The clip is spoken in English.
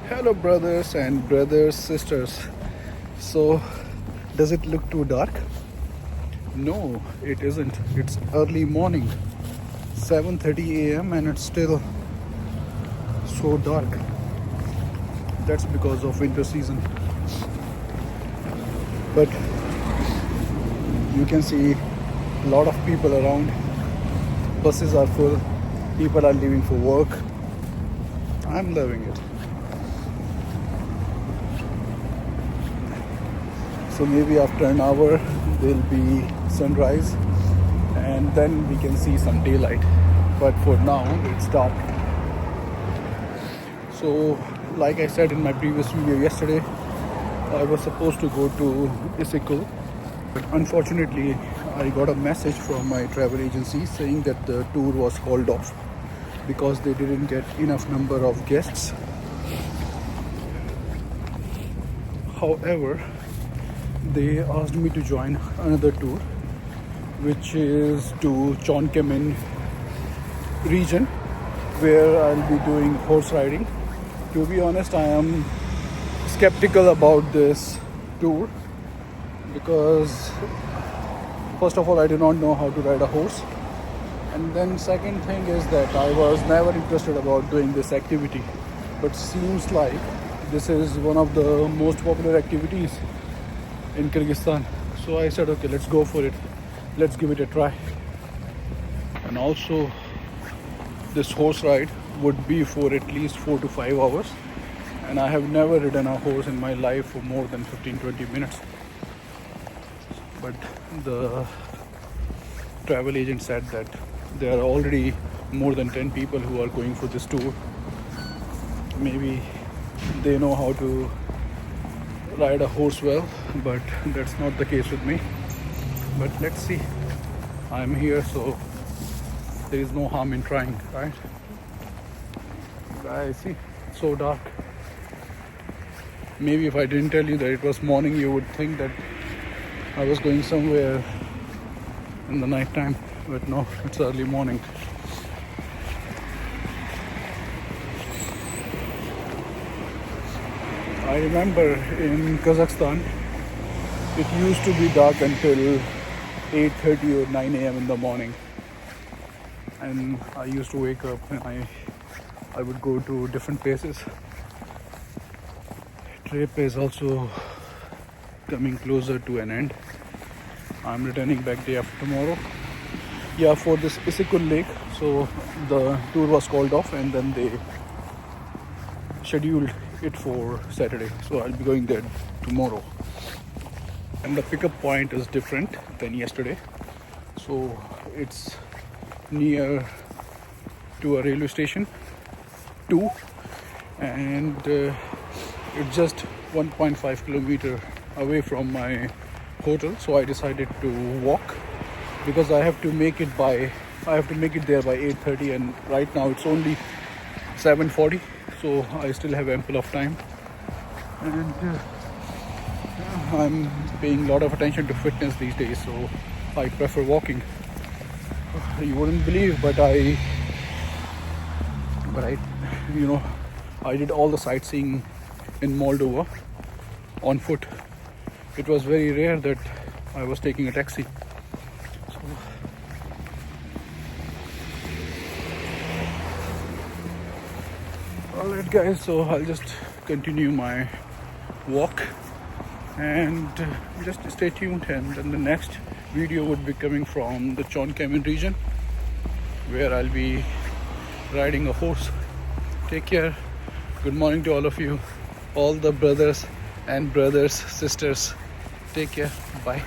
Hello, brothers and brothers, sisters. So, does it look too dark? No, it isn't. It's early morning, 7:30 a.m., and it's still so dark. That's because of winter season. But you can see a lot of people around. Buses are full. People are leaving for work. I'm loving it. So maybe after an hour there'll be sunrise and then we can see some daylight. But for now it's dark. So like I said in my previous video yesterday, I was supposed to go to Isikul, but unfortunately I got a message from my travel agency saying that the tour was called off because they didn't get enough number of guests. However, they asked me to join another tour, which is to Chon Kemin region, where I'll be doing horse riding. To be honest, I am skeptical about this tour because first of all, I do not know how to ride a horse, and then second thing is that I was never interested about doing this activity, but seems like this is one of the most popular activities in Kyrgyzstan. So I said, okay, let's go for it. Let's give it a try. And also, this horse ride would be for at least 4 to 5 hours. And I have never ridden a horse in my life for more than 15-20 minutes. But the travel agent said that there are already more than 10 people who are going for this tour. Maybe they know how to ride a horse well, but that's not the case with me. But let's see. I'm here, so there is no harm in trying, right? Guys, see, it's so dark. Maybe if I didn't tell you that it was morning, you would think that I was going somewhere in the night time, but no, it's early morning. I remember in Kazakhstan, it used to be dark until 8:30 or 9 a.m. in the morning. And I used to wake up and I would go to different places. Trip is also coming closer to an end. I'm returning back day after tomorrow. Yeah, for this Isikul Lake. So the tour was called off and then they scheduled it for Saturday, so I'll be going there tomorrow. And the pickup point is different than yesterday, so it's near to a railway station too, and it's just 1.5 kilometer away from my hotel. So I decided to walk because I have to make it there by 8:30, and right now it's only 7:40. So I still have ample of time, and I'm paying a lot of attention to fitness these days, so I prefer walking. You wouldn't believe, but I did all the sightseeing in Moldova on foot. It was very rare that I was taking a taxi. Alright guys, so I'll just continue my walk and just stay tuned, and then the next video would be coming from the Chon Kemin region where I'll be riding a horse. Take care. Good morning to all of you, all the brothers and sisters. Take care. Bye.